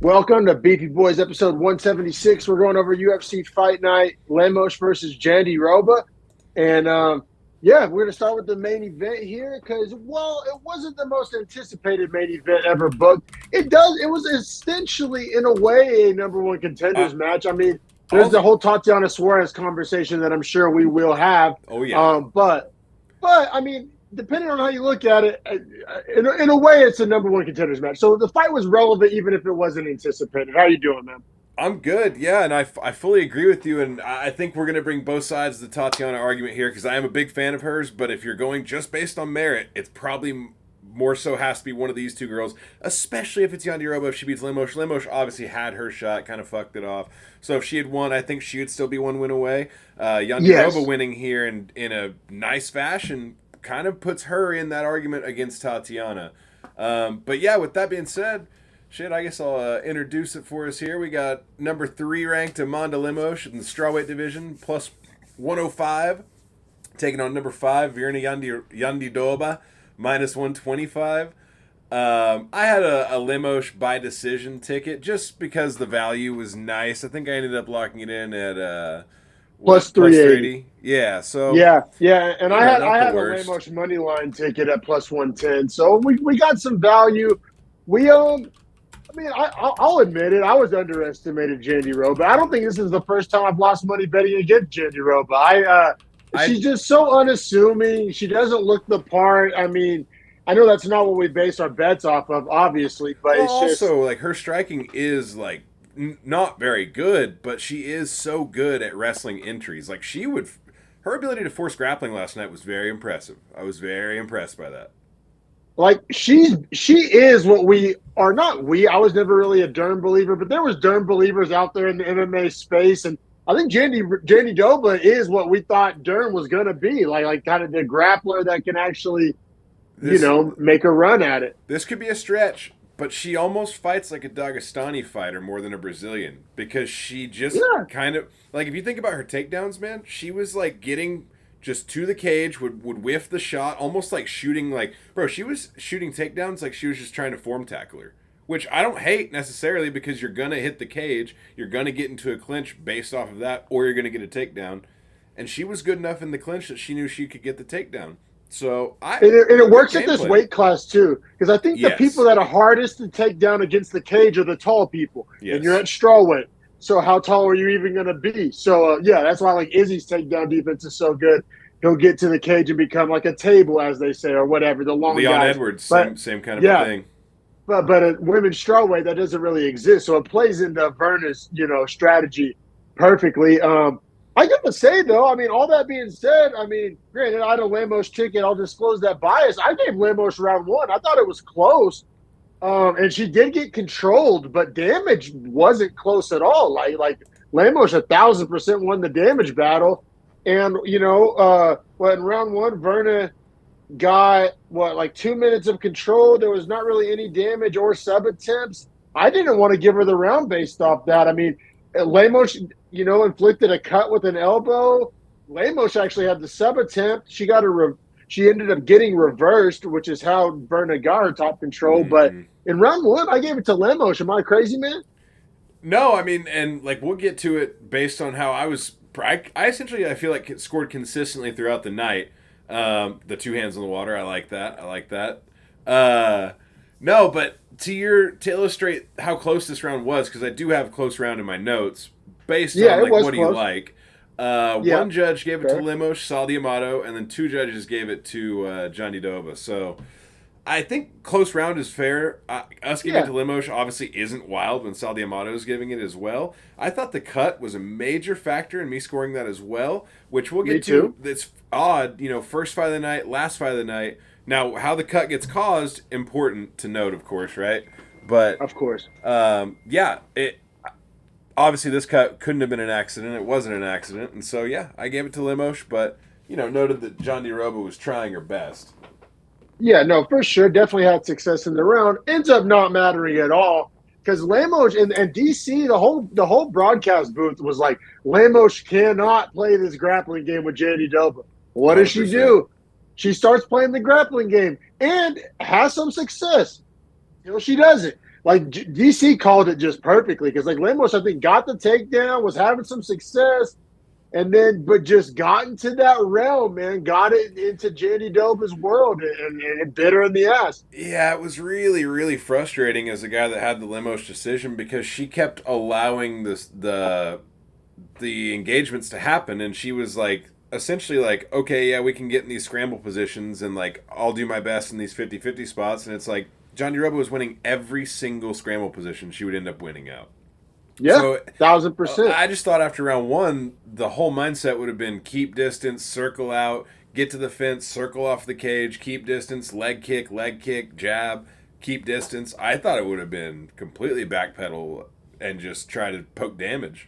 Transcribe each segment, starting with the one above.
Welcome to Beefy Boys episode 176. We're going over UFC Fight Night, Lemos versus Jandiroba. And we're going to start with the main event here because, it wasn't the most anticipated main event ever booked. It was essentially, in a way, a number one contenders match. I mean, there's the whole Tatiana Suarez conversation that I'm sure we will have. Oh, yeah. But I mean, depending on how you look at it, in a way, it's a number one contenders match. So the fight was relevant even if it wasn't anticipated. How you doing, man? I'm good, yeah, and I fully agree with you, and I think we're going to bring both sides of the Tatiana argument here because I am a big fan of hers, but if you're going just based on merit, it's probably more so has to be one of these two girls, especially if it's Jandiroba. If she beats Lemos, Lemos obviously had her shot, kind of fucked it off. So if she had won, I think she would still be one win away. Jandiroba winning here in a nice fashion kind of puts her in that argument against Tatiana. But yeah, with that being said, I guess I'll introduce it for us here. We got number 3 ranked Amanda Lemos in the strawweight division, plus 105, taking on number 5 Virna Jandiroba, minus 125. I had a Lemos by decision ticket just because the value was nice. I think I ended up locking it in at plus 380. Yeah, so yeah, and I had a Lemos money line ticket at plus 110. So we got some value. I'll admit it. I was underestimated Jandiroba. I don't think this is the first time I've lost money betting against Jandiroba. She's just so unassuming. She doesn't look the part. I mean, I know that's not what we base our bets off of, obviously, but it's also like her striking is like not very good, but she is so good at wrestling entries. Like her ability to force grappling last night was very impressive. I was very impressed by that. Like she is what we are not. I was never really a Durden believer, but there was Durden believers out there in the MMA space, and I think Jandiroba is what we thought Durden was going to be, like kind of the grappler that can actually, make a run at it. This could be a stretch, but she almost fights like a Dagestani fighter more than a Brazilian because she just kind of like if you think about her takedowns, man, she was like getting just to the cage, would whiff the shot, almost like shooting she was shooting takedowns like she was just trying to form tackle her, which I don't hate necessarily because you're going to hit the cage, you're going to get into a clinch based off of that, or you're going to get a takedown. And she was good enough in the clinch that she knew she could get the takedown. So it works at this weight class too, because I think the people that are hardest to take down against the cage are the tall people, and you're at strawweight. So how tall are you even going to be? So, that's why, like, Izzy's takedown defense is so good. He'll get to the cage and become like a table, as they say, or whatever, the long Leon guys. Edwards, same kind of a thing. But a women's strawweight, that doesn't really exist. So it plays into Virna's, strategy perfectly. I got to say, though, I mean, all that being said, I mean, granted, I had a Lemos ticket. I'll disclose that bias. I gave Lemos round 1. I thought it was close. And she did get controlled, but damage wasn't close at all. Like Lemos 1,000% won the damage battle. And, in round 1, Virna got, 2 minutes of control. There was not really any damage or sub-attempts. I didn't want to give her the round based off that. I mean, Lemos, inflicted a cut with an elbow. Lemos actually had the sub-attempt. She ended up getting reversed, which is how Virna got her top control. Mm-hmm. But in round 1, I gave it to Lemos. Am I crazy, man? No, I mean, and we'll get to it based on how I was. I feel like it scored consistently throughout the night. The 2 hands on the water, I like that. No, but to illustrate how close this round was, because I do have a close round in my notes. Based on what do you like? One judge gave it to Lemos, Sal D'Amato, and then 2 judges gave it to Jandiroba. So I think close round is fair. Us giving it to Lemos obviously isn't wild when Sal D'Amato is giving it as well. I thought the cut was a major factor in me scoring that as well, which we'll get to. It's odd, first fight of the night, last fight of the night. Now, how the cut gets caused, important to note, of course, right? But of course. Obviously, this cut couldn't have been an accident. It wasn't an accident. And so, I gave it to Lemos, but, noted that Jandiroba was trying her best. Yeah, no, for sure. Definitely had success in the round. Ends up not mattering at all because Lemos and DC, the whole broadcast booth was like, Lemos cannot play this grappling game with Jandiroba. What 100%. Does she do? She starts playing the grappling game and has some success. She doesn't. like DC called it just perfectly because like Lemos, I think, got the takedown, was having some success, and then but just got into that realm, man, got it into Jandiroba's world, and it bit her in the ass. Yeah, it was really, really frustrating as a guy that had the Lemos decision because she kept allowing the engagements to happen, and she was like essentially like, okay, yeah, we can get in these scramble positions, and like I'll do my best in these 50-50 spots, and it's like Jandiroba was winning every single scramble position she would end up winning out. Yeah, So 1000%. I just thought after round one, the whole mindset would have been keep distance, circle out, get to the fence, circle off the cage, keep distance, leg kick, jab, keep distance. I thought it would have been completely backpedal and just try to poke damage.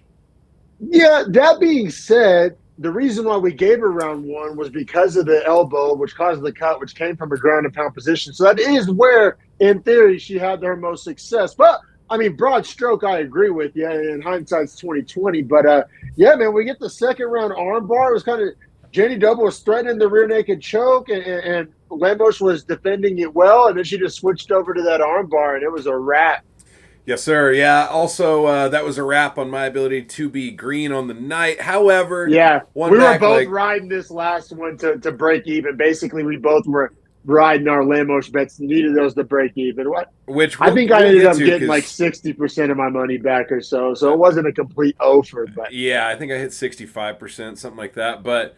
Yeah, that being said, the reason why we gave her round one was because of the elbow, which caused the cut, which came from a ground and pound position. So that is where, in theory, she had her most success. But I mean, broad stroke, I agree with you. In hindsight's 2020. But yeah, man, we get the second round armbar. It was kind of Jandiroba was threatening the rear naked choke, and Lemos was defending it well, and then she just switched over to that armbar, and it was a wrap. Yes, sir. Yeah. Also, that was a wrap on my ability to be green on the night. However, Yeah, one we were back both leg. riding this last one to break even. Basically, we both were riding our Lemos bets, needed those to break even. What Which I think I ended get up to, getting like 60% of my money back or so. So it wasn't a complete offer, but yeah, I think I hit 65%, something like that. But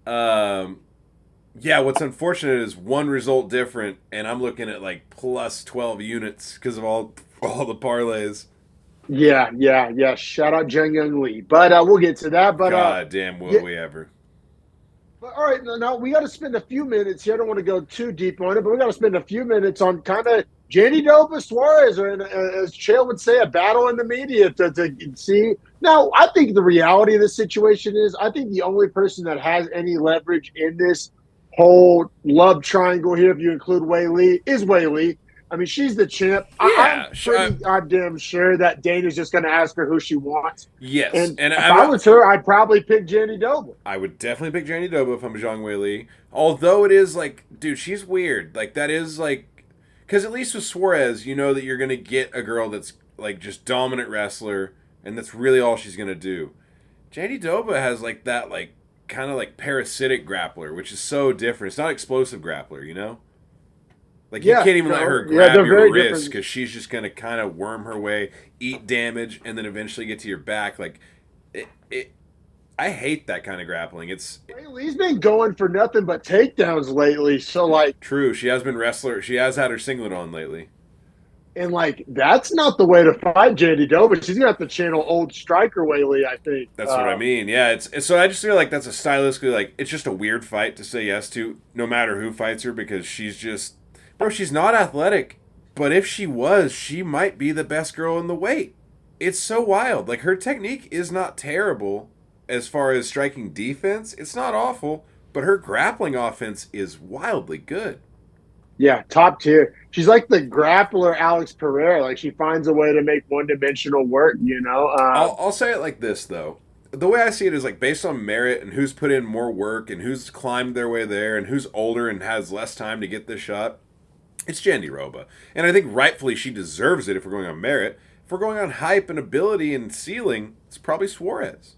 yeah, what's unfortunate is one result different, and I'm looking at like plus 12 units because of all the parlays. yeah. Shout out Jung Young Lee. But we'll get to that. But God damn, will yeah, we ever? but all right, now we got to spend a few minutes here. I don't want to go too deep on it, but we got to spend a few minutes on kind of Jandiroba Suarez, or as Chael would say, a battle in the media to see. Now, I think the reality of the situation is, I think the only person that has any leverage in this whole love triangle here, if you include Wei Lee, is Wei Lee. I mean, she's the champ. Yeah, I'm pretty goddamn sure that Dana's just going to ask her who she wants. yes, And and if I was her, I'd probably pick Jandiroba. I would definitely pick Jandiroba if I'm Zhang Weili. Although it is like, dude, she's weird. Like that is like, because at least with Suarez, you know that you're gonna get a girl that's like just dominant wrestler, and that's really all she's gonna do. Jandiroba has like that like kind of like parasitic grappler, which is so different. It's not explosive grappler, you know. Like you can't even let her grab your wrist because she's just gonna kind of worm her way, eat damage, and then eventually get to your back. Like it I hate that kind of grappling. It's Lee's been going for nothing but takedowns lately. So like, true. She has been wrestler. She has had her singlet on lately. and like that's not the way to fight Jandiroba. She's gonna have to channel old striker Whaley, I think. That's what I mean. Yeah, it's so I just feel like that's a stylistically like it's just a weird fight to say yes to, no matter who fights her, because she's just bro. She's not athletic, but if she was, she might be the best girl in the weight. It's so wild. Like her technique is not terrible as far as striking defense. It's not awful, but her grappling offense is wildly good. Yeah, top tier. She's like the grappler Alex Pereira. Like she finds a way to make one dimensional work. You know. I'll say it like this though. The way I see it is like based on merit and who's put in more work and who's climbed their way there and who's older and has less time to get this shot. It's Jandiroba. And I think rightfully she deserves it if we're going on merit. If we're going on hype and ability and ceiling, it's probably Suarez.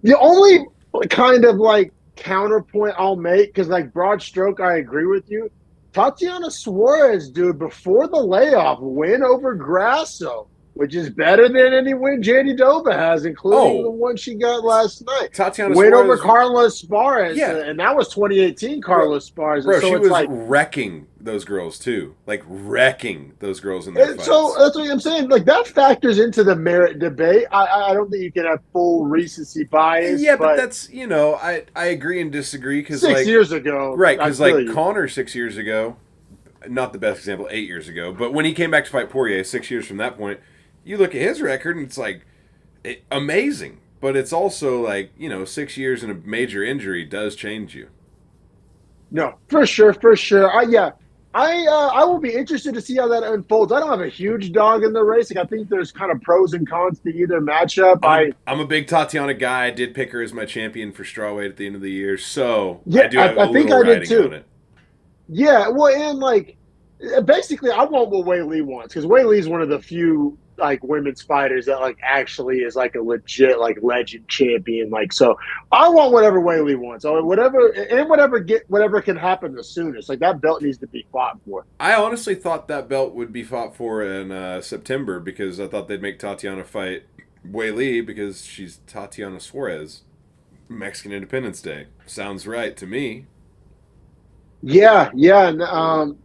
The only kind of like counterpoint I'll make, because like broad stroke, I agree with you. Tatiana Suarez, dude, before the layoff, win over Grasso, which is better than any win Jandiroba has, including the one she got last night. Tatiana win Suarez, over Carlos Suarez, yeah, and that was 2018 Carlos Suarez. Bro, so she it's was like wrecking those girls too, like wrecking those girls in their fights. So that's what I'm saying. Like that factors into the merit debate. I don't think you can have full recency bias. Yeah, but that's I agree and disagree because 6 years ago, right? Because like Connor 6 years ago, not the best example, 8 years ago, but when he came back to fight Poirier 6 years from that point, you look at his record and it's like amazing, but it's also like 6 years and a major injury does change you. No, for sure. I will be interested to see how that unfolds. I don't have a huge dog in the race. Like I think there's kind of pros and cons to either matchup. I'm a big Tatiana guy. I did pick her as my champion for strawweight at the end of the year, so yeah, I do have I a think little I did riding too. on it. Yeah, well, and like basically, I want what Wei Lee wants because Wei Lee is one of the few like women's fighters that like actually is like a legit like legend champion. Like, so I want whatever Wei Lee wants. Or whatever can happen the soonest. Like that belt needs to be fought for. I honestly thought that belt would be fought for in September because I thought they'd make Tatiana fight Wei Lee because she's Tatiana Suarez. Mexican Independence Day sounds right to me. Yeah, yeah, and,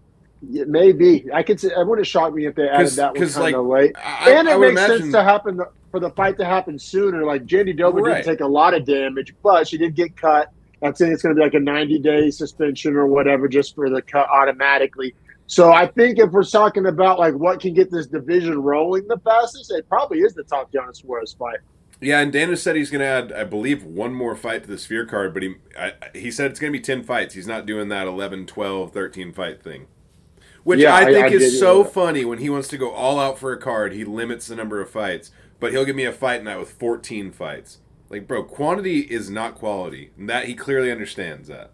maybe I could say. It wouldn't shock me if they added that one kind of late. And it makes sense to happen for the fight to happen sooner. Like Jandiroba didn't take a lot of damage, but she did get cut. That's it. It's going to be like a 90-day suspension or whatever just for the cut automatically. So I think if we're talking about like what can get this division rolling the fastest, it probably is the Tatiana Suarez fight. Yeah, and Dana said he's going to add, I believe, one more fight to the Sphere card, but he said it's going to be 10 fights. He's not doing that 11, 12, 13 fight thing. Which I think is so funny. When he wants to go all out for a card, he limits the number of fights, but he'll give me a fight night with 14 fights. Like, bro, quantity is not quality, and that he clearly understands that.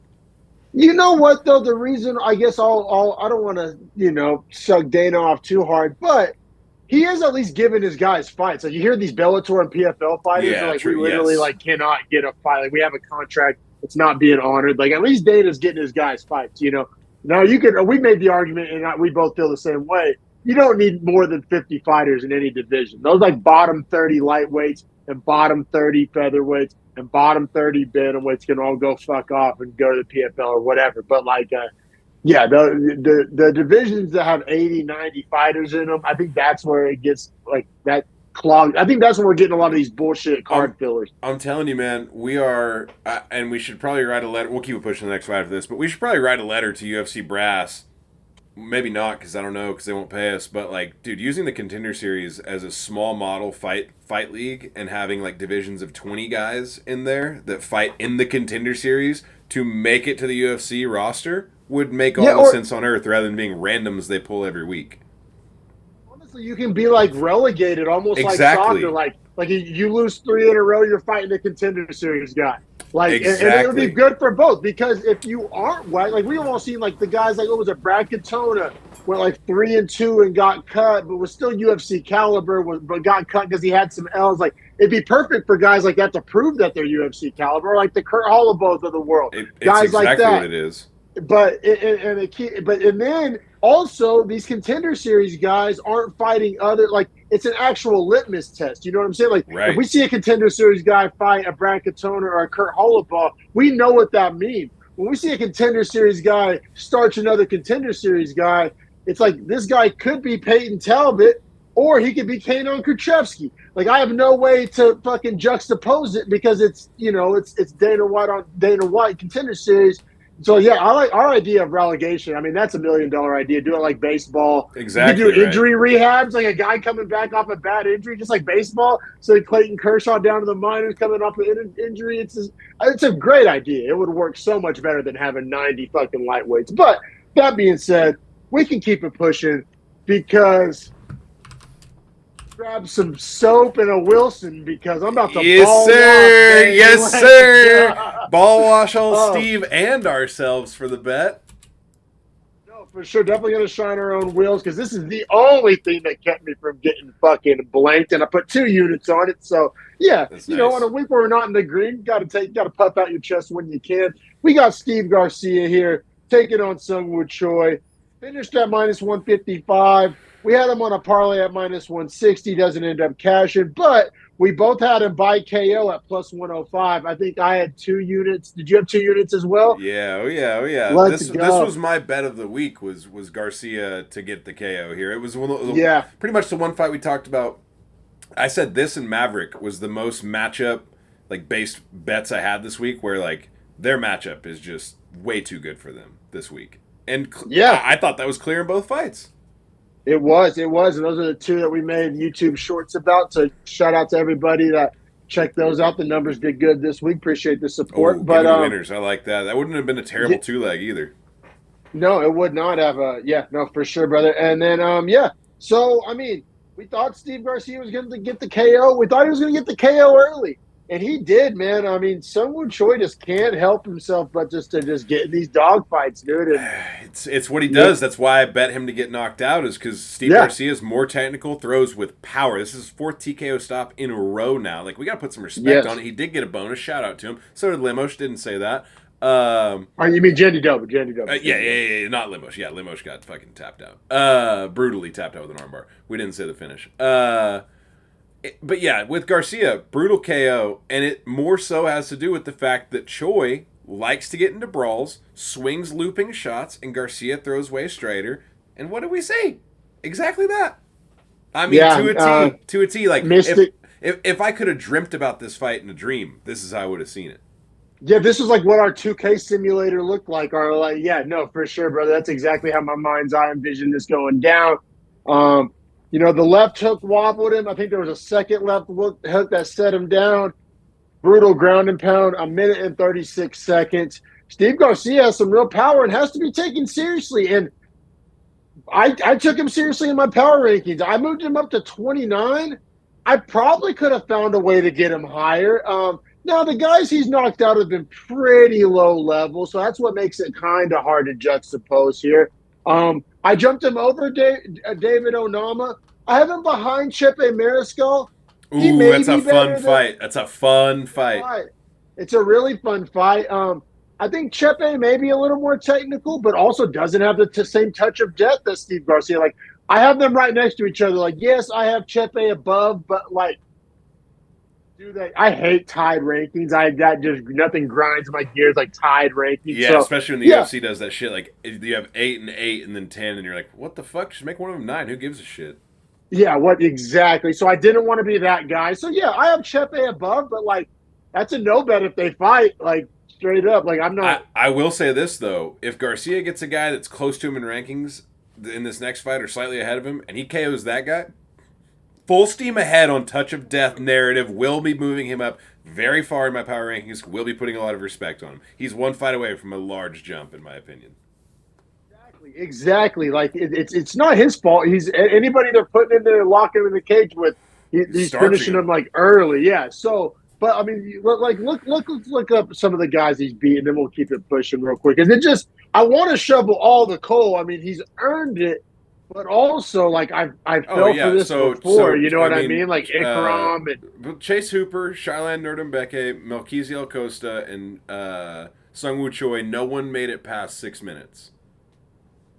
You know what, though? The reason, I guess, I don't want to, suck Dana off too hard, but he is at least giving his guys fights. Like you hear these Bellator and PFL fighters, like true, we literally like cannot get a fight. Like we have a contract, it's not being honored. Like at least Dana's getting his guys fights. Now we made the argument, and we both feel the same way. You don't need more than 50 fighters in any division. Those like bottom 30 lightweights and bottom 30 featherweights and bottom 30 bantamweights can all go fuck off and go to the PFL or whatever. But like. Yeah, the divisions that have 80, 90 fighters in them, I think that's where it gets like that clogged. I think that's where we're getting a lot of these bullshit card fillers. I'm telling you, man, we are, and we should probably write a letter. We'll keep pushing the next fight after this, but we should probably write a letter to UFC brass. Maybe not, because I don't know, because they won't pay us. But like, dude, using the Contender Series as a small model fight league and having like divisions of 20 guys in there that fight in the Contender Series to make it to the UFC roster would make all the sense on earth rather than being randoms they pull every week. Honestly, you can be like relegated almost like soccer. Like you lose 3 in a row, you're fighting the Contender Series guy. Like, and it would be good for both because if you aren't like we've all seen like the guys like what was it, Brad Katona went like 3-2 and got cut, but was still UFC caliber, but got cut because he had some L's. Like it'd be perfect for guys like that to prove that they're UFC caliber, like the Kurt Holobaugh of the world. Guys exactly like that. What it is. But then also these Contender Series guys aren't fighting other like it's an actual litmus test. You know what I'm saying? Like if we see a Contender Series guy fight a Brad Katona or a Kurt Holobaugh, we know what that means. When we see a Contender Series guy starch another Contender Series guy, it's like this guy could be Peyton Talbot or he could be Kanon Kruschewsky. Like I have no way to fucking juxtapose it because it's it's Dana White on Dana White Contender Series. So, yeah, I like our idea of relegation. I mean, that's $1 million idea. Do it like baseball. Exactly. You do injury rehabs, like a guy coming back off a bad injury, just like baseball. So Clayton Kershaw down to the minors coming off an injury. It's a great idea. It would work so much better than having 90 fucking lightweights. But that being said, we can keep it pushing because grab some soap and a Wilson because I'm about to ball wash. Yes, sir. Ball wash on Steve and ourselves for the bet. No, for sure. Definitely going to shine our own wheels because this is the only thing that kept me from getting fucking blanked, and I put 2 units on it. So, yeah, that's nice. On a week where we're not in the green, got to puff out your chest when you can. We got Steve Garcia here taking on Sungwoo Choi. Finished at minus 155. We had him on a parlay at minus 160. Doesn't end up cashing, but we both had him by KO at plus 105. I think I had 2 units. Did you have 2 units as well? Yeah, oh yeah. Let's go. This was my bet of the week. Was Garcia to get the KO here? It was pretty much the one fight we talked about. I said this and Maverick was the most matchup like based bets I had this week, where like their matchup is just way too good for them this week. And I thought that was clear in both fights. It was. And those are the 2 that we made YouTube shorts about. So shout out to everybody that checked those out. The numbers did good this week. Appreciate the support. But winners, I like that. That wouldn't have been a terrible 2-leg either. No, it would not have. No, for sure, brother. And then, So, I mean, we thought Steve Garcia was going to get the KO. We thought he was going to get the KO early. And he did, man. I mean, Sungwoo Choi just can't help himself but just to just get in these dogfights, dude. And It's what he yeah, does. That's why I bet him to get knocked out is because Steve yeah, Garcia is more technical, throws with power. This is his fourth TKO stop in a row now. Like we got to put some respect on yes. it. He did get a bonus. Shout out to him. So did Lemos. Didn't say that. Oh, you mean Jandiroba? Jandiroba. Yeah, not Lemos. Yeah, Lemos got fucking tapped out. Brutally tapped out with an armbar. We didn't say the finish. But yeah, with Garcia, brutal KO, and it more so has to do with the fact that Choi likes to get into brawls, swings looping shots, and Garcia throws way straighter. And what do we see? Exactly that. I mean, Yeah, to a T. Like Mystic. if I could have dreamt about this fight in a dream, this is how I would have seen it. Yeah, this is like what our 2K simulator looked like. Or like, yeah, no, for sure, brother. That's exactly how my mind's eye envisioned this going down. Um, the left hook wobbled him. I think there was a second left hook that set him down. Brutal ground and pound, a minute and 36 seconds. Steve Garcia has some real power and has to be taken seriously. And I took him seriously in my power rankings. I moved him up to 29. I probably could have found a way to get him higher. Now, the guys he's knocked out have been pretty low level, so that's what makes it kind of hard to juxtapose here. I jumped him over David Onama. I have him behind Chepe Mariscal. Ooh, that's a fun fight. That's a fun fight. It's a really fun fight. I think Chepe may be a little more technical, but also doesn't have the same touch of death as Steve Garcia. Like, I have them right next to each other. Like, yes, I have Chepe above, but like, dude, I hate tied rankings. That just nothing grinds my gears like tied rankings. Yeah, so, especially when the UFC does that shit. Like, you have 8 and 8 and then 10, and you're like, what the fuck? Just make one of them 9. Who gives a shit? Yeah, what exactly? So I didn't want to be that guy. So yeah, I have Chepe above, but like, that's a no bet if they fight. Like, straight up. Like, I'm not. I will say this though: if Garcia gets a guy that's close to him in rankings in this next fight or slightly ahead of him, and he KOs that guy, full steam ahead on touch of death narrative. Will be moving him up very far in my power rankings. Will be putting a lot of respect on him. He's one fight away from a large jump, in my opinion. Exactly. Like, it's not his fault. He's anybody they're putting in there, locking him in the cage with. He's finishing them like early. Yeah. So. But I mean, like, look up some of the guys he's beaten, then we'll keep it pushing real quick. Because I want to shovel all the coal. I mean, he's earned it, but also like I fell for this before. You know what I mean? Like Ikram and Chase Hooper, Shailan Nurdembeke, Melquizael Costa, and Sungwoo Choi. No one made it past 6 minutes.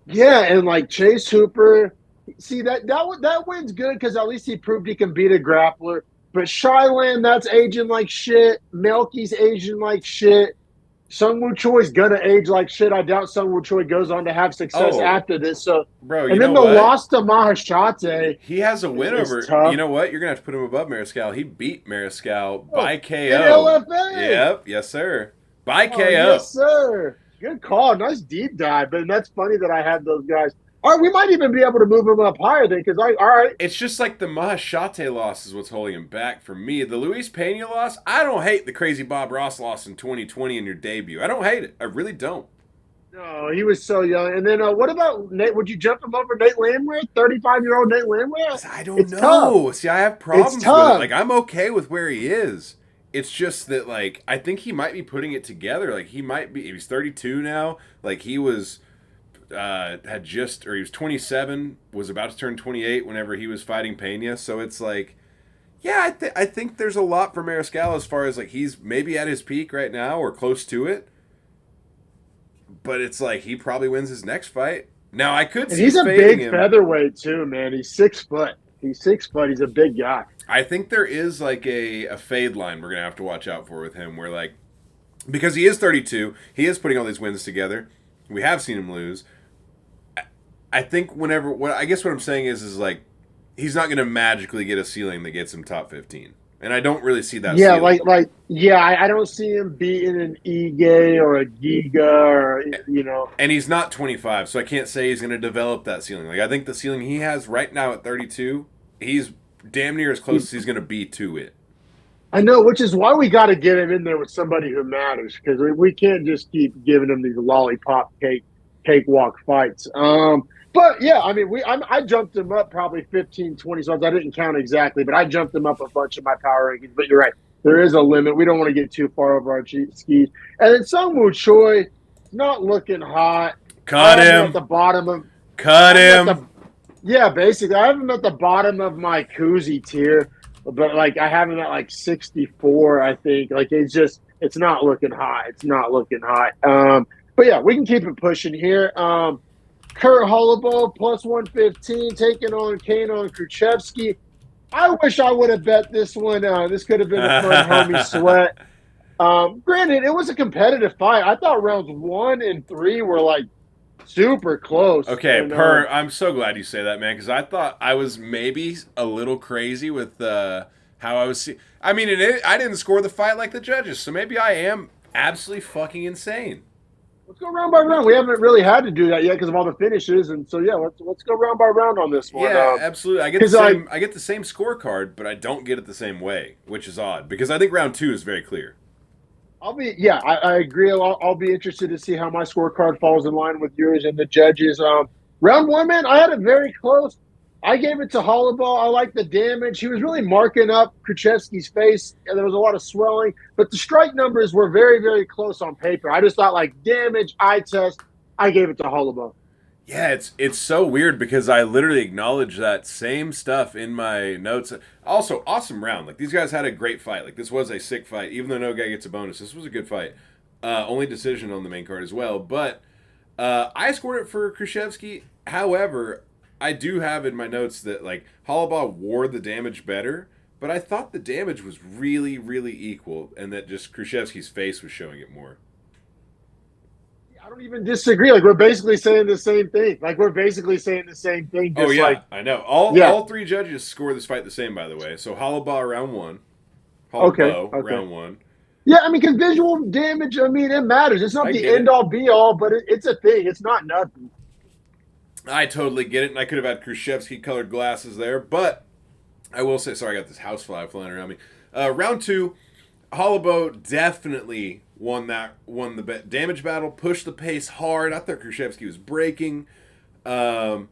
Yeah, and like Chase Hooper, see that win's good because at least he proved he can beat a grappler. But Shailan, that's aging like shit. Melky's aging like shit. Sungwoo Choi's gonna age like shit. I doubt Sungwoo Choi goes on to have success after this. So, bro, and then the loss to Mahashate. He has a win over. Tough. You know what? You're gonna have to put him above Mariscal. He beat Mariscal by KO. In LFA. Yep, yes sir. By KO. Yes sir. Good call. Nice deep dive. But that's funny that I had those guys. All right, we might even be able to move him up higher then because all right. It's just like the Mahashate loss is what's holding him back for me. The Luis Pena loss, I don't hate the crazy Bob Ross loss in 2020 in your debut. I don't hate it. I really don't. No, he was so young. And then what about Nate? Would you jump him over Nate Landwehr? 35-year-old Nate Landwehr? I don't know. Tough. See, I have problems with it. Like, I'm okay with where he is. It's just that, like, I think he might be putting it together. Like, he's 32 now. Like, he was... he was 27, was about to turn 28 whenever he was fighting Pena. So it's like, yeah, I think there's a lot for Mariscal as far as like he's maybe at his peak right now or close to it. But it's like he probably wins his next fight. Now I could see he's a big featherweight too, man. He's 6 foot. He's a big guy. I think there is like a fade line we're gonna have to watch out for with him, where like because he is 32, he is putting all these wins together. We have seen him lose. I think I guess what I'm saying is like he's not going to magically get a ceiling that gets him top 15, and I don't really see that. Yeah, ceiling. I don't see him beating an Ige or a Giga or And he's not 25, so I can't say he's going to develop that ceiling. Like I think the ceiling he has right now at 32, he's damn near as close as he's going to be to it. I know, which is why we got to get him in there with somebody who matters because we can't just keep giving him these lollipop cakewalk fights. But yeah, I mean, I jumped him up probably 15, 20 spots. I didn't count exactly, but I jumped him up a bunch of my power rankings. But you're right. there is a limit. We don't want to get too far over our skis. And then Sungwoo Choi, not looking hot. Cut him. At the bottom of. Cut him. Yeah, basically, I have him at the bottom of my koozie tier, but like I have him at like 64. I think like it's not looking hot. It's not looking hot. But yeah, we can keep it pushing here. Kurt Holobaugh plus 115 taking on Kano and Kruschewsky. I wish I would have bet this one. This could have been a fun homie sweat. Granted, it was a competitive fight. I thought rounds 1 and 3 were like super close. Okay, I'm so glad you say that, man, because I thought I was maybe a little crazy with how I was seeing. I mean, I didn't score the fight like the judges, so maybe I am absolutely fucking insane. Let's go round by round. We haven't really had to do that yet because of all the finishes, and so yeah, let's go round by round on this one. Yeah, absolutely. I get the same scorecard, but I don't get it the same way, which is odd because I think round 2 is very clear. I agree. I'll be interested to see how my scorecard falls in line with yours and the judges. Round 1, man, I had it very close. I gave it to Holobaugh. I like the damage. He was really marking up Kruschewsky's face, and there was a lot of swelling. But the strike numbers were very, very close on paper. I just thought, like, damage, eye test, I gave it to Holobaugh. Yeah, it's so weird because I literally acknowledged that same stuff in my notes. Also, awesome round. Like, these guys had a great fight. Like, this was a sick fight. Even though no guy gets a bonus, this was a good fight. Only decision on the main card as well. But I scored it for Kruschewsky. However, I do have in my notes that, like, Holobaugh wore the damage better. But I thought the damage was really, really equal. And that just Kruschewsky's face was showing it more. I don't even disagree. Like, we're basically saying the same thing. Oh, yeah, like, I know. All 3 judges score this fight the same, by the way. So, Holobaugh round 1. Holobaugh round 1. Yeah, I mean, because visual damage, I mean, it matters. It's not the end-all, be-all, but it's a thing. It's not nothing. I totally get it, and I could have had Kruschewsky-colored glasses there, but I will say, sorry, I got this housefly flying around me. Round 2, Holobaugh definitely won the damage battle, pushed the pace hard. I thought Kruschewsky was breaking. Kruschewsky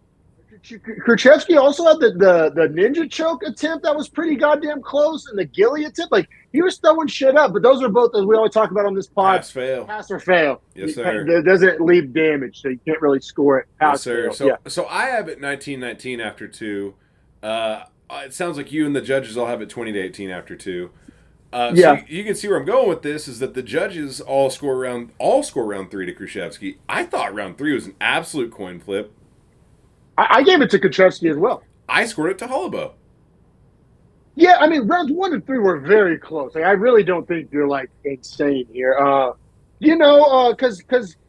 also had the ninja choke attempt that was pretty goddamn close, and the ghillie attempt. Like, he was throwing shit up, but those are both, as we always talk about on this pod, pass or fail. Yes, sir. It doesn't leave damage, so you can't really score it. Yes, sir. So I have it 19-19 after 2. It sounds like you and the judges all have it 20-18 after 2. So you can see where I'm going with this is that the judges all score round 3 to Kruschewsky. I thought round 3 was an absolute coin flip. I gave it to Kruschewsky as well. I scored it to Holobaugh. Yeah, I mean, rounds 1 and 3 were very close. Like, I really don't think you're, like, insane here. Because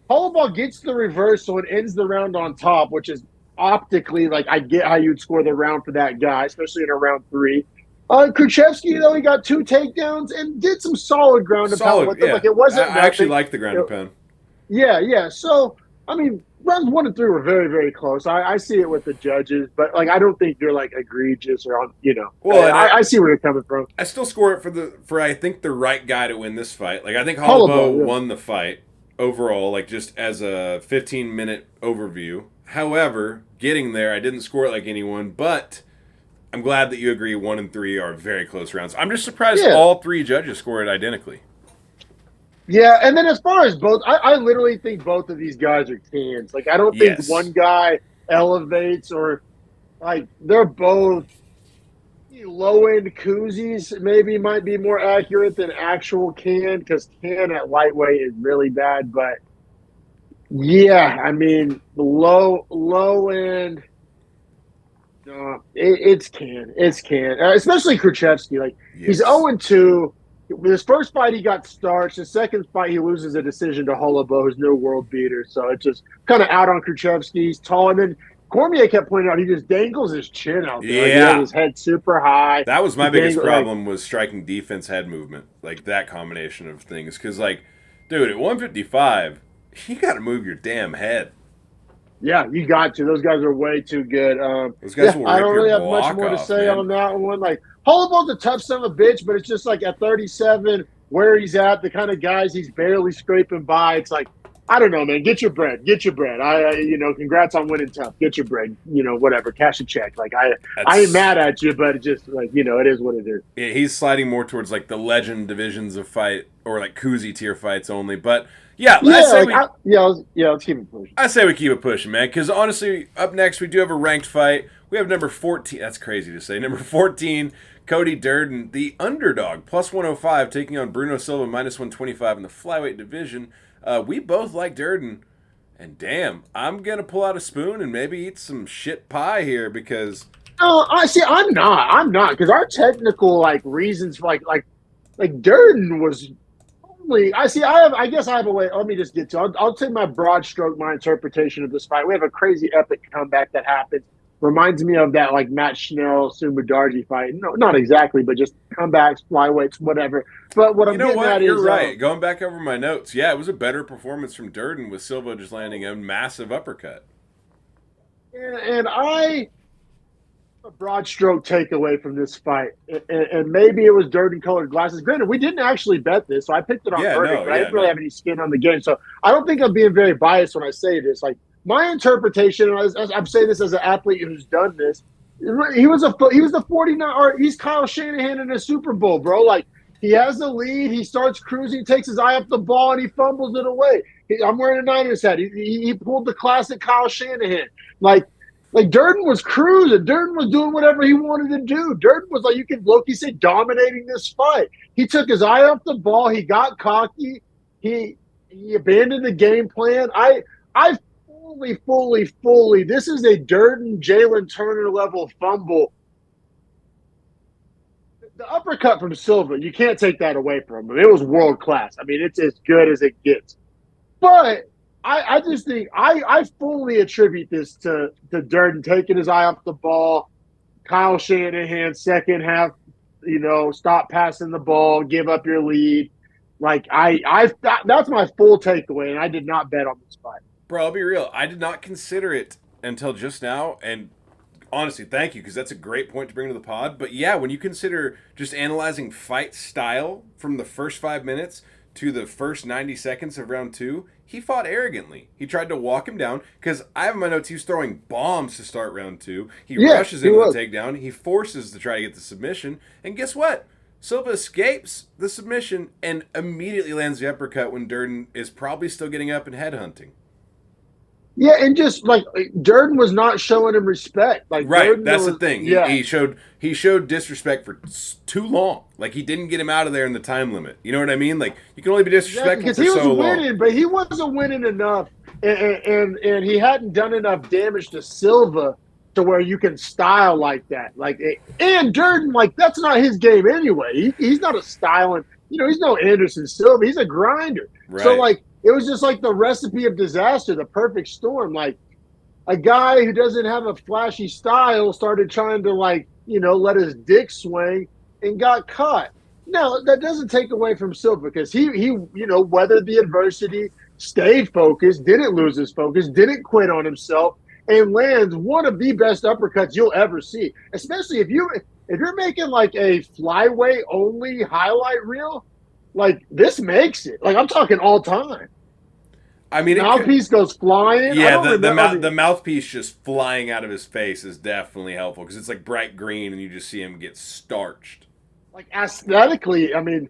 Holobaugh gets the reversal and ends the round on top, which is optically, like, I get how you'd score the round for that guy, especially in a round 3. Kruschewsky, though, he got 2 takedowns and did some solid ground and pound with him. Yeah. Like, it wasn't. I actually liked the ground and pound. Yeah. So, I mean, rounds 1 and 3 were very, very close. I see it with the judges, but like I don't think they're like egregious or on. Well, I see where you're coming from. I still score it for I think the right guy to win this fight. Like I think Holobaugh won the fight overall, like just as a 15-minute overview. However, getting there, I didn't score it like anyone, but I'm glad that you agree 1 and 3 are very close rounds. I'm just surprised all 3 judges scored identically. Yeah, and then as far as both, I literally think both of these guys are cans. Like, I don't think one guy elevates or, like, they're both low-end koozies maybe might be more accurate than actual can because can at lightweight is really bad. But, yeah, I mean, low-end, it's can. It's can. Especially Kruschewsky. Like, he's 0-2. His first fight, he got starched. His second fight, he loses a decision to Holobaugh, who's no world beater. So it's just kind of out on Kruschewsky. He's tall. And then Cormier kept pointing out he just dangles his chin out there. Yeah. Like, he had his head super high. That was my biggest problem was striking defense head movement. Like, that combination of things. Because, like, dude, at 155, you got to move your damn head. Yeah, you got to. Those guys are way too good. Those guys will rip I don't really your have much more to off, say man. on that one. Like, Holobaugh's a tough son of a bitch, but it's just like at 37, where he's at, the kind of guys he's barely scraping by. It's like I don't know, man. Get your bread. Get your bread. Congrats on winning tough. Get your bread. Whatever. Cash a check. Like I ain't That's mad at you, but it's just like it is what it is. he's sliding more towards like the legend divisions of fight or like koozie tier fights only. But yeah, let's keep it pushing. I say we keep it pushing, man. Because honestly, up next we do have a ranked fight. We have number 14. That's crazy to say. Number 14, Cody Durden, the underdog, plus 105, taking on Bruno Silva, minus 125 in the flyweight division. We both like Durden. And damn, I'm going to pull out a spoon and maybe eat some shit pie here because... No, I'm not. Because our technical, reasons for, Durden was... I guess I have a way. Let me just get to it. I'll take my broad stroke, my interpretation of this fight. We have a crazy epic comeback that happened. Reminds me of that Matt Schnell, Sumudarji fight. No, not exactly, but just comebacks, flyweights, whatever. But what I'm getting at is... You're right. Going back over my notes, yeah, it was a better performance from Durden with Silva just landing a massive uppercut. And a broad stroke takeaway from this fight, and maybe it was Durden colored glasses. Granted, we didn't actually bet this, so I picked it on verdict, but I didn't really have any skin on the game. So I don't think I'm being very biased when I say this. My interpretation, and I'm saying this as an athlete who's done this, he was the 49, or he's Kyle Shanahan in a Super Bowl, bro. He has the lead, he starts cruising, takes his eye off the ball, and he fumbles it away. I'm wearing a Niners hat. He pulled the classic Kyle Shanahan. Durden was cruising. Durden was doing whatever he wanted to do. Durden was you can Loki say dominating this fight. He took his eye off the ball. He got cocky. He abandoned the game plan. I fully. This is a Durden, Jalen Turner level fumble. The uppercut from Silva, you can't take that away from him. It was world class. I mean, it's as good as it gets. But I just think I fully attribute this to Durden taking his eye off the ball. Kyle Shanahan, second half, stop passing the ball, give up your lead. That's my full takeaway, and I did not bet on this fight. Bro, I'll be real. I did not consider it until just now, and honestly, thank you, because that's a great point to bring to the pod. But yeah, when you consider just analyzing fight style from the first 5 minutes to the first 90 seconds of round 2, he fought arrogantly. He tried to walk him down, because I have in my notes, he was throwing bombs to start round 2. He rushes into the takedown. He forces to try to get the submission. And guess what? Silva escapes the submission and immediately lands the uppercut when Durden is probably still getting up and headhunting. Yeah, and just Durden was not showing him respect. Right, Durden that's the thing. Yeah. He showed disrespect for too long. He didn't get him out of there in the time limit. You know what I mean? You can only be disrespectful for so long. Because he was winning, but he wasn't winning enough, and he hadn't done enough damage to Silva to where you can style like that. And Durden, that's not his game anyway. He's not a styling. He's no Anderson Silva. He's a grinder. Right. So it was just the recipe of disaster, the perfect storm. A guy who doesn't have a flashy style started trying to let his dick swing and got caught. Now, that doesn't take away from Silva because he weathered the adversity, stayed focused, didn't lose his focus, didn't quit on himself, and lands one of the best uppercuts you'll ever see. Especially if you're making a flyweight only highlight reel, this makes it. I'm talking all time. I mean, mouthpiece goes flying. Yeah, the mouthpiece just flying out of his face is definitely helpful because it's bright green and you just see him get starched. Aesthetically, I mean,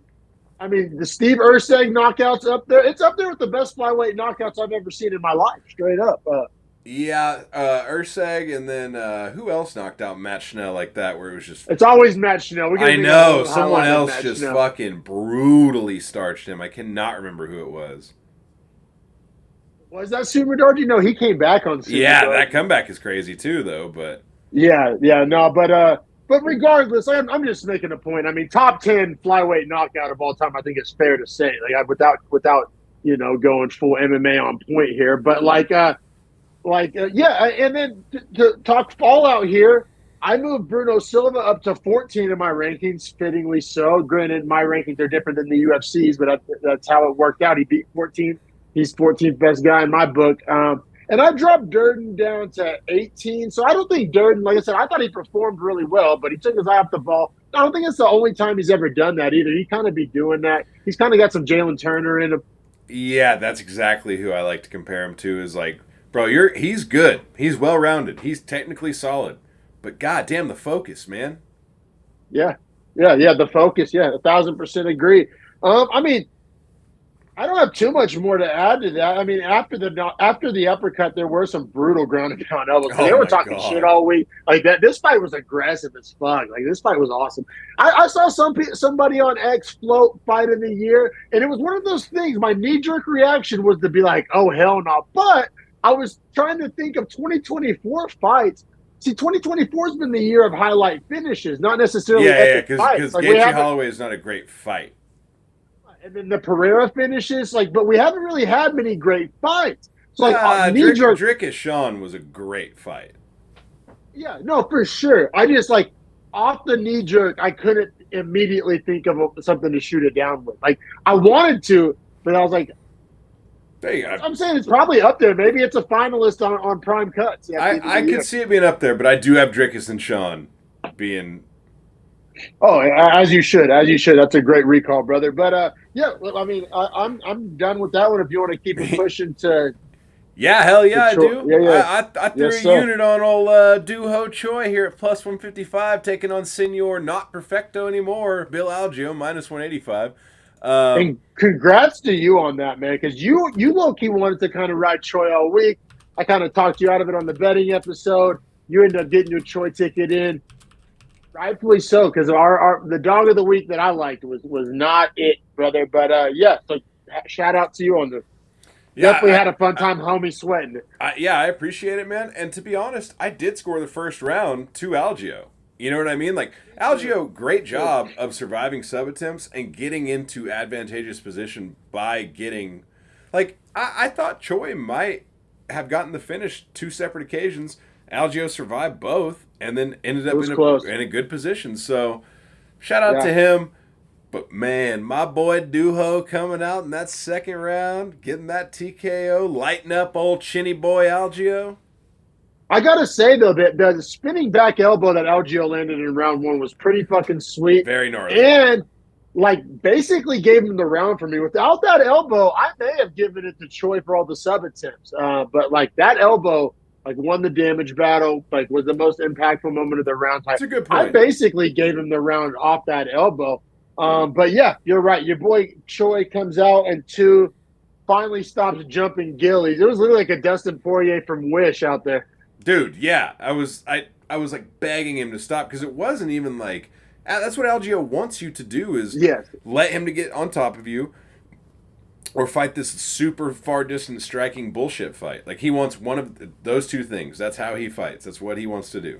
the Steve Erceg knockouts up there. It's up there with the best flyweight knockouts I've ever seen in my life, straight up. Erceg, and then who else knocked out Matt Schnell like that? Where it was just it's always Matt Schnell. I know someone else just fucking brutally starched him. I cannot remember who it was. Was that Sumudarji? No, he came back on Sumudarji. Yeah, that comeback is crazy too, though. But but regardless, I'm just making a point. I mean, top 10 flyweight knockout of all time. I think it's fair to say, without going full MMA on point here. But and then to talk fallout here, I moved Bruno Silva up to 14 in my rankings, fittingly so. Granted, my rankings are different than the UFC's, but that's how it worked out. He beat 14. He's 14th best guy in my book. And I dropped Durden down to 18. So I don't think Durden, like I said, I thought he performed really well, but he took his eye off the ball. I don't think it's the only time he's ever done that either. He kind of be doing that. He's kind of got some Jalen Turner in him. Yeah, that's exactly who I like to compare him to. Is like, bro, he's good. He's well rounded. He's technically solid. But goddamn, the focus, man. Yeah, the focus. Yeah, 1,000% agree. I mean, I don't have too much more to add to that. I mean, after the uppercut, there were some brutal ground and pound elbows. They Oh were my talking shit god. all week. Like that, this fight was aggressive as fuck. Like this fight was awesome. I saw somebody on X float fight of the year, and it was one of those things. My knee jerk reaction was to be like, "Oh hell no!" But I was trying to think of 2024 fights. See, 2024 has been the year of highlight finishes, not necessarily Yeah, epic fights. because Like we Gaethje haven't. Holloway is not a great fight. And then the Pereira finishes, like, but we haven't really had many great fights. So, like, knee jerk. Drickish Sean was a great fight. Yeah, no, for sure. I just, like, off the knee jerk, I couldn't immediately think of something to shoot it down with. Like, I wanted to, but I was like, There you go. I'm saying it's probably up there. Maybe it's a finalist on Prime Cuts. I could see it being up there, but I do have Drickus and Sean being. Oh, as you should, as you should. That's a great recall, brother. But yeah, I mean, I'm done with that one. If you want to keep it pushing to, Yeah, hell yeah, I do. Yeah. I threw Yes, a sir. unit on old Duho Choi here at plus 155, taking on Senor Not Perfecto anymore, Bill Algeo, minus 185. And congrats to you on that, man, because you low key wanted to kind of ride Choi all week. I kind of talked you out of it on the betting episode. You ended up getting your Choi ticket in, rightfully so, because the dog of the week that I liked was not it, brother. But yeah, so shout out to you on this. Yeah, Definitely had a fun time, homie, sweating it. I appreciate it, man. And to be honest, I did score the first round to Algeo. You know what I mean? Like, Algeo, great job of surviving sub attempts and getting into advantageous position by getting. Like, I thought Choi might have gotten the finish 2 separate occasions. Algeo survived both and then ended up in a good position. So, shout out to him. But man, my boy Duho coming out in that second round, getting that TKO, lighting up old chinny boy Algeo. I gotta say though that the spinning back elbow that Algeo landed in round 1 was pretty fucking sweet. Very gnarly. And like basically gave him the round for me. Without that elbow, I may have given it to Choi for all the sub attempts. But like that elbow, like won the damage battle, like was the most impactful moment of the round. That's a good point. I basically gave him the round off that elbow. But yeah, you're right. Your boy Choi comes out and 2 finally stops jumping gillies. It was literally like a Dustin Poirier from Wish out there. Dude, yeah. I was like begging him to stop because it wasn't even like that's what Algeo wants you to do is let him to get on top of you or fight this super far distance striking bullshit fight. Like he wants one of those 2 things. That's how he fights. That's what he wants to do.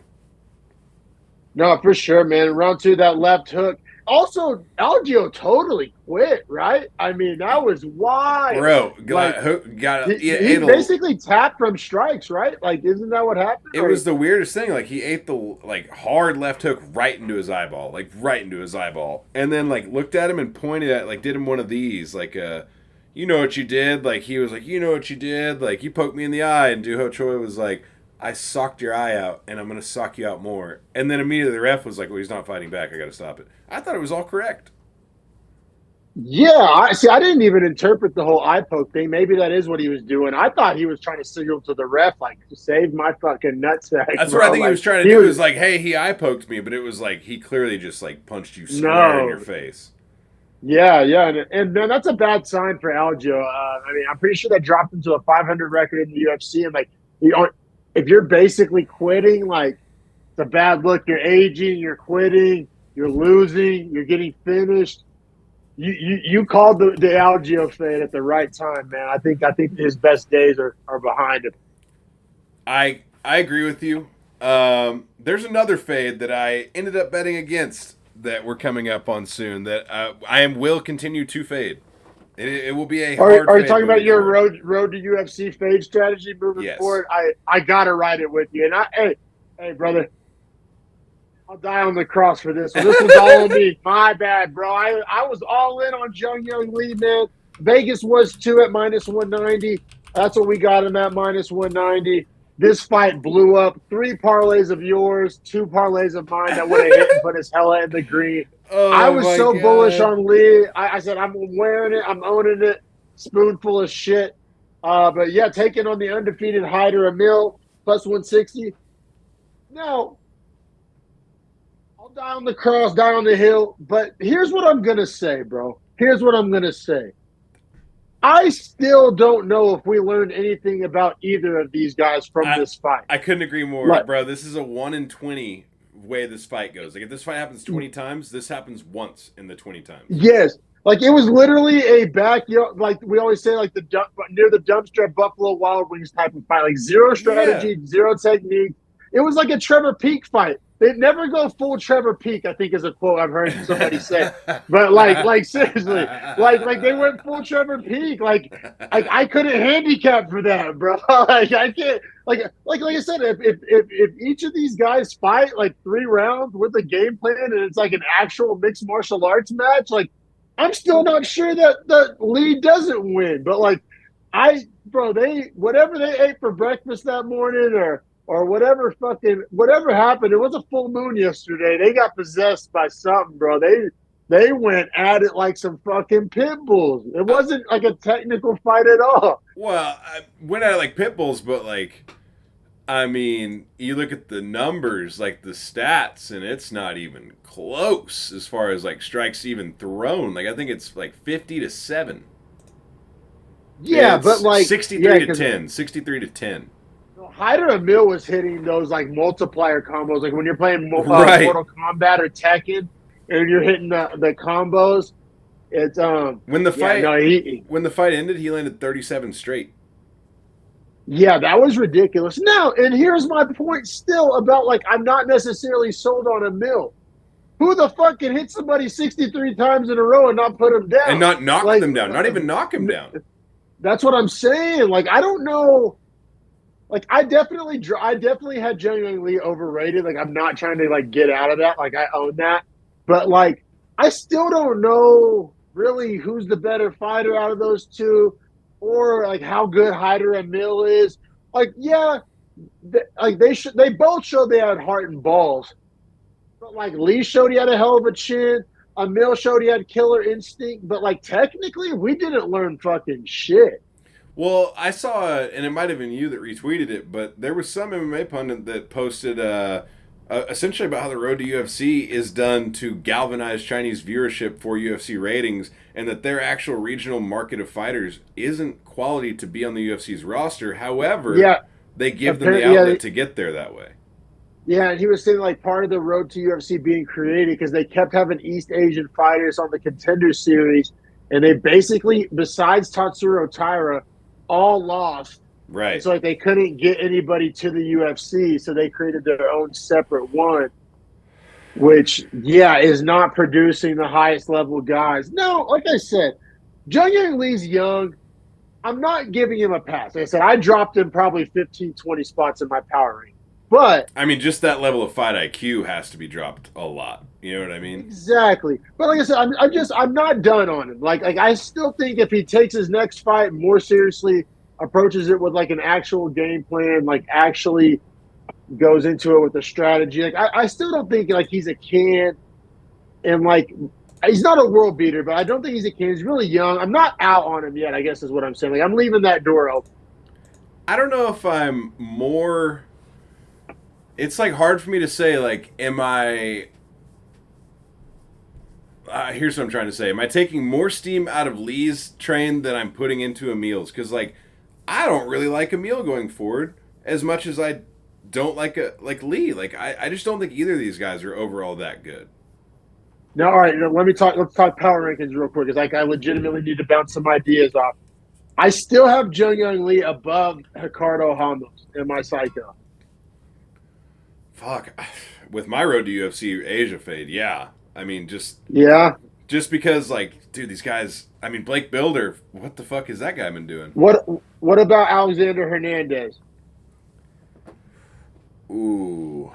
No, for sure, man. Round 2, that left hook. Also, Algeo totally quit, right? I mean, that was wild. Bro, he basically tapped from strikes, right? Like, isn't that what happened? It was the weirdest thing. Like, he ate the, like, hard left hook right into his eyeball. Like, right into his eyeball. And then, like, looked at him and pointed at, like, did him one of these. Like, you know what you did? Like, he was like, you know what you did? Like, you poked me in the eye. And Duho Choi was like, I socked your eye out, and I'm going to sock you out more. And then immediately the ref was like, well, he's not fighting back. I got to stop it. I thought it was all correct. Yeah, I didn't even interpret the whole eye poke thing. Maybe that is what he was doing. I thought he was trying to signal to the ref, like, save my fucking nutsack. That's what I think he was trying to do. Was like, hey, he eye poked me, but it was like he clearly just like punched you square in your face. Yeah, and then that's a bad sign for Algeo. I mean, I'm pretty sure that dropped him to a 500 record in the UFC, and like, if you're basically quitting, like, it's a bad look. You're aging, you're quitting, you're losing, you're getting finished. You called the Algeo fade at the right time, man. I think his best days are behind him. I agree with you. There's another fade that I ended up betting against that we're coming up on soon that will continue to fade. It will be a hard. Are you talking about your road to UFC fade strategy moving forward? I gotta ride it with you. And hey, brother, I'll die on the cross for this one. This was all on me. My bad, bro. I was all in on Jung Young Lee, man. Vegas was too at minus 190. That's what we got him at, minus 190. This fight blew up. 3 parlays of yours, 2 parlays of mine that would have hit and put us hella in the green. I was so bullish on Lee. I said, I'm wearing it. I'm owning it. spoonful of shit. But yeah, taking on the undefeated Hyder Amil plus 160. Now, I'll die on the cross, die on the hill. But here's what I'm gonna say, bro. Here's what I'm gonna say. I still don't know if we learned anything about either of these guys from this fight. I couldn't agree more, like, bro. This is a 1 in 20 way this fight goes. Like if this fight happens 20 times, this happens once in the 20 times. Yes. Like it was literally a backyard, like we always say, like near the dumpster at Buffalo Wild Wings type of fight. Like zero strategy, zero technique. It was like a Trevor Peak fight. They never go full Trevor Peak, I think is a quote I've heard somebody say. But like seriously, like they went full Trevor Peak. Like I couldn't handicap for that, bro. Like I can't. Like I said, if each of these guys fight like 3 rounds with a game plan and it's like an actual mixed martial arts match, like I'm still not sure that Lee doesn't win. But like they whatever they ate for breakfast that morning or whatever happened. It was a full moon yesterday. They got possessed by something, bro. They went at it like some fucking pit bulls. It wasn't like a technical fight at all. Well, I went at it like pit bulls, but like, I mean, you look at the numbers, like the stats, and it's not even close as far as like strikes even thrown. Like I think it's like 50-7. Yeah, it's but like 63 to 10, 63 to 10. Hyder Amil was hitting those like multiplier combos, like when you're playing Right. Mortal Kombat or Tekken, and you're hitting the combos. It's when the fight when the fight ended, he landed 37 straight. Yeah, that was ridiculous. Now, and here's my point still about like I'm not necessarily sold on Amil. Who the fuck can hit somebody 63 times in a row and not put him down and not knock them down, not even knock him down? That's what I'm saying. Like I don't know. Like I definitely had Zhang Yang Lee overrated. Like I'm not trying to like get out of that. Like I own that, but like I still don't know really who's the better fighter out of those two, or like how good Hyder and Mill is. Like yeah, they both showed they had heart and balls, but like Lee showed he had a hell of a chin. Amil showed he had killer instinct, but like technically we didn't learn fucking shit. Well, I saw, and it might have been you that retweeted it, but there was some MMA pundit that posted essentially about how the road to UFC is done to galvanize Chinese viewership for UFC ratings, and that their actual regional market of fighters isn't quality to be on the UFC's roster. However, they give them the outlet to get there that way. Yeah, and he was saying like part of the road to UFC being created because they kept having East Asian fighters on the Contender Series, and they basically, besides Tatsuro Taira, all lost. Right. So like they couldn't get anybody to the UFC, so they created their own separate one, which is not producing the highest level guys. No, like I said, Zhang Yang Lee's young. I'm not giving him a pass. Like I said, I dropped him probably 15, 20 spots in my power ranking. But I mean, just that level of fight IQ has to be dropped a lot. You know what I mean? Exactly. But like I said, I'm not done on him. Like I still think if he takes his next fight more seriously, approaches it with like an actual game plan, like actually goes into it with a strategy. Like I still don't think like he's a can, and like he's not a world beater, but I don't think he's a can. He's really young. I'm not out on him yet, I guess is what I'm saying. Like I'm leaving that door open. I don't know if I'm more. It's like hard for me to say. Like, am I? Here's what I'm trying to say. Am I taking more steam out of Lee's train than I'm putting into Amil's? Because like, I don't really like Amil going forward as much as I don't like Lee. Like, I just don't think either of these guys are overall that good. Now, all right, let's talk power rankings real quick, because like I legitimately need to bounce some ideas off. I still have Zhang Yang Lee above Ricardo Ramos in my psycho. Fuck. With my road to UFC Asia fade, yeah. I mean, just because, like, dude, these guys. I mean, Blake Builder. What the fuck has that guy been doing? What about Alexander Hernandez? Ooh.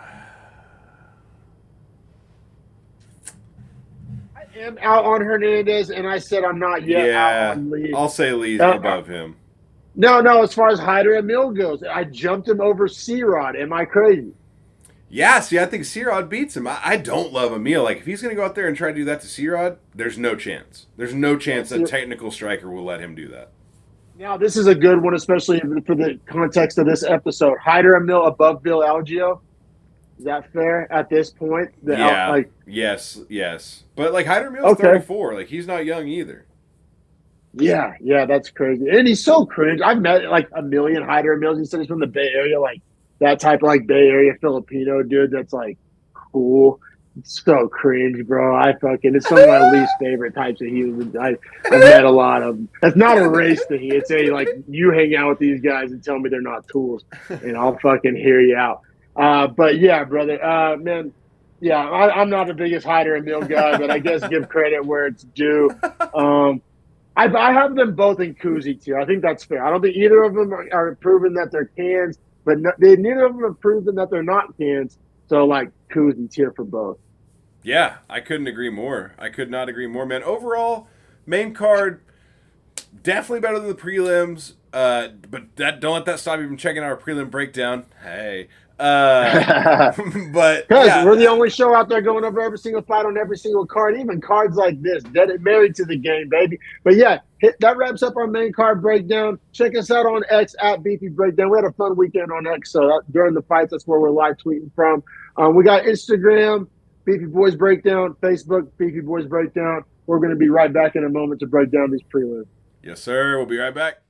I am out on Hernandez, and I said I'm not yet out on Lee. I'll say Lee's above him. No. As far as Hyder and Mill goes, I jumped him over C-Rod. Am I crazy? Yeah, see, I think C-Rod beats him. I don't love Amil. Like, if he's going to go out there and try to do that to C-Rod, there's no chance. There's no chance a technical striker will let him do that. Now, this is a good one, especially for the context of this episode. Hyder Amil above Bill Algeo. Is that fair at this point? Yes. But, like, Hyder Amil's 34. Like, he's not young either. Yeah, that's crazy. And he's so cringe. I've met, like, a million Hyder Amils. He said he's from the Bay Area, like, that type of, like, Bay Area Filipino dude that's, like, cool. It's so cringe, bro. It's some of my least favorite types of humans. I've met a lot of them. That's not a race thing. It's like, you hang out with these guys and tell me they're not tools, and I'll fucking hear you out. But, yeah, brother, man, yeah, I'm not the biggest Hyder Amil guy, but I guess give credit where it's due. I have them both in koozie tier. I think that's fair. I don't think either of them are proven that they're cans, but neither of them have proven that they're not cans. So, like, koozie tier for both. Yeah, I couldn't agree more. I could not agree more, man. Overall, main card, definitely better than the prelims. But don't let that stop you from checking out our prelim breakdown. Hey. But because we're the only show out there going over every single fight on every single card, even cards like this. Married to the game, baby. But yeah, that wraps up our main card breakdown. Check us out on X at Beefy Breakdown. We had a fun weekend on X, so during the fights, that's where we're live tweeting from. We got Instagram, Beefy Boys Breakdown, Facebook, Beefy Boys Breakdown. We're going to be right back in a moment to break down these prelims. Yes, sir. We'll be right back.